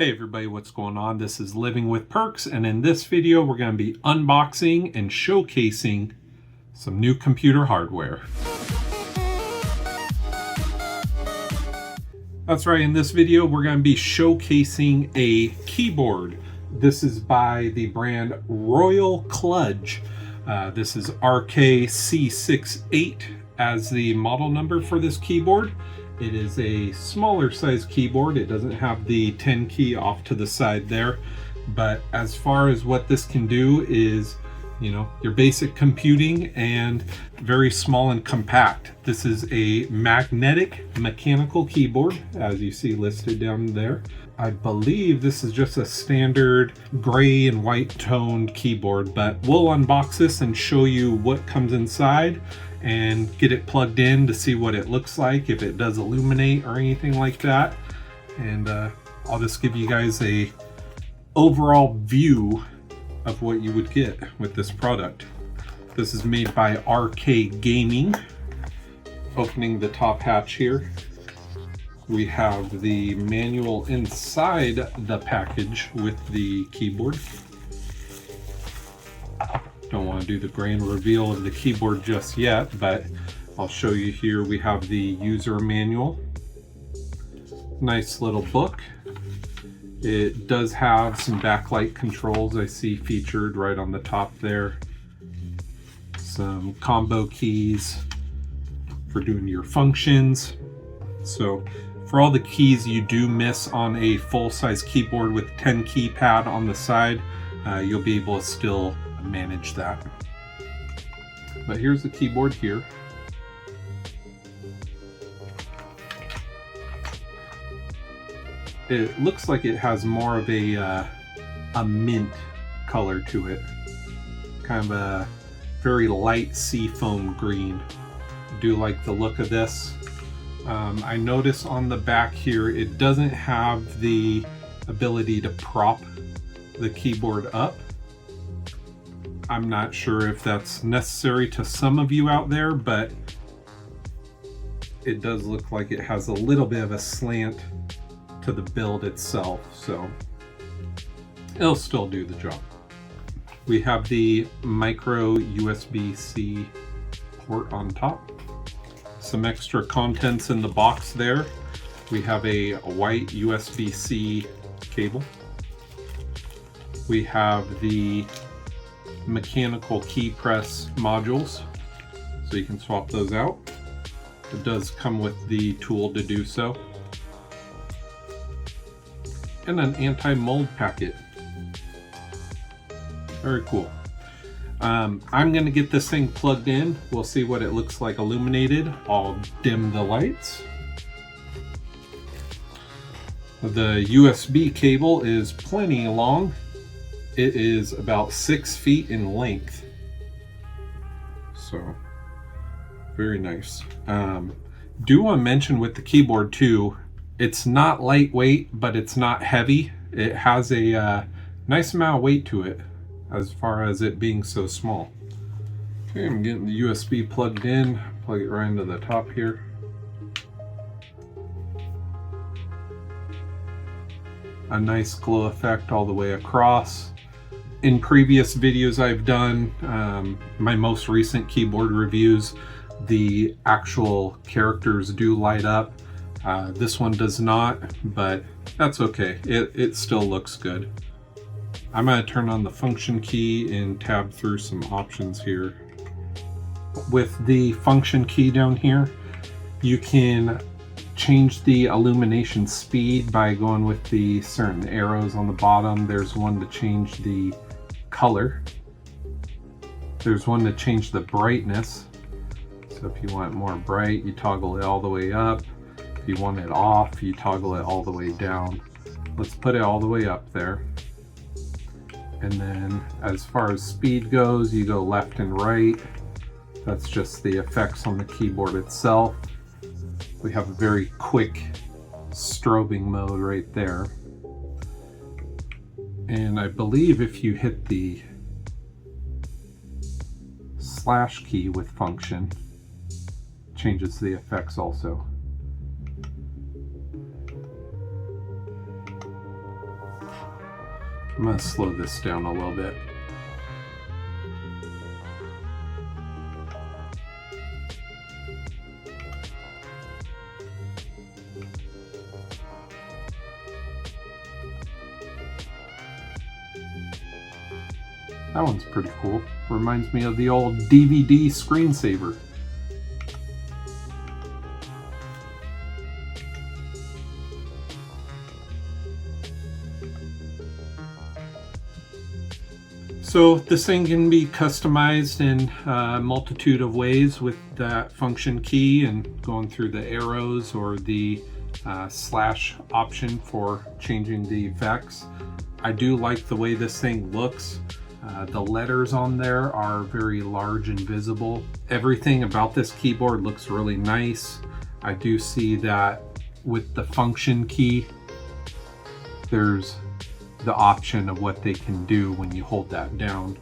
Hey everybody, what's going on? This is Living with Perks, and in this video we're going to be unboxing and showcasing some new computer hardware. That's right, in this video we're going to be showcasing a keyboard. This is by the brand Royal Kludge. This is RK-C68 as the model number for this keyboard. It is a smaller size keyboard. It doesn't have the 10 key off to the side there, but as far as what this can do is, you know, your basic computing and very small and compact. This is a magnetic mechanical keyboard, as you see listed down there. I believe this is just a standard gray and white toned keyboard, but we'll unbox this and show you what comes inside and get it plugged in to see what it looks like, if it does illuminate or anything like that. And I'll just give you guys a overall view of what you would get with this product. This is made by RK Gaming. Opening the top hatch here, we have the manual inside the package with the keyboard. Don't want to do the grand reveal of the keyboard just yet, but I'll show you here. We have the user manual. Nice little book. It does have some backlight controls I see featured right on the top there. Some combo keys for doing your functions. So for all the keys you do miss on a full-size keyboard with 10 keypad on the side, you'll be able to still manage that. But here's the keyboard here. It looks like it has more of a mint color to it, kind of a very light seafoam green. I do like the look of this. I notice on the back here it doesn't have the ability to prop the keyboard up. I'm not sure if that's necessary to some of you out there, but it does look like it has a little bit of a slant to the build itself, so it'll still do the job. We have the micro USB-C port on top. Some extra contents in the box there. We have a white USB-C cable. We have the mechanical key press modules, so you can swap those out. It does come with the tool to do so, and an anti-mold packet. Very cool. I'm going to get this thing plugged in. We'll see what it looks like illuminated. I'll dim the lights. The USB cable is plenty long. It is about 6 feet in length, so very nice. Do want to mention with the keyboard too, it's not lightweight, but it's not heavy. It has a nice amount of weight to it as far as it being so small. Okay, I'm getting the USB plugged in. Plug it right into the top here. A nice glow effect all the way across. In previous videos I've done, my most recent keyboard reviews, the actual characters do light up. This one does not, but that's okay. It still looks good. I'm going to turn on the function key and tab through some options here. With the function key down here, you can change the illumination speed by going with the certain arrows on the bottom. There's one to change the color. There's one to change the brightness. So if you want it more bright, you toggle it all the way up. If you want it off, you toggle it all the way down. Let's put it all the way up there. And then as far as speed goes, you go left and right. That's just the effects on the keyboard itself. We have a very quick strobing mode right there. And I believe if you hit the slash key with function, changes the effects also. I'm going to slow this down a little bit. That one's pretty cool. Reminds me of the old DVD screensaver. So this thing can be customized in a multitude of ways with that function key and going through the arrows or the slash option for changing the effects. I do like the way this thing looks. The letters on there are very large and visible. Everything about this keyboard looks really nice. I do see that with the function key, there's the option of what they can do when you hold that down,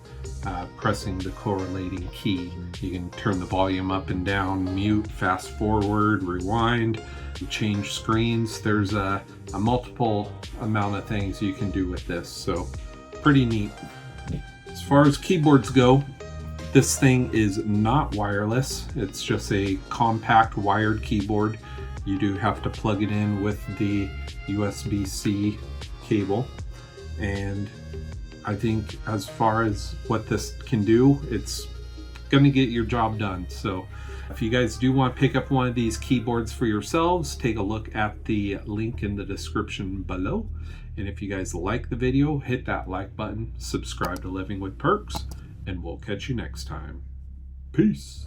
pressing the correlating key. You can turn the volume up and down, mute, fast forward, rewind, change screens. There's a multiple amount of things you can do with this, so pretty neat. As far as keyboards go, this thing is not wireless. It's just a compact wired keyboard. You do have to plug it in with the USB-C cable. And I think as far as what this can do, it's going to get your job done. So if you guys do want to pick up one of these keyboards for yourselves, take a look at the link in the description below. And if you guys like the video, hit that like button, subscribe to Living with Perks, and we'll catch you next time. Peace.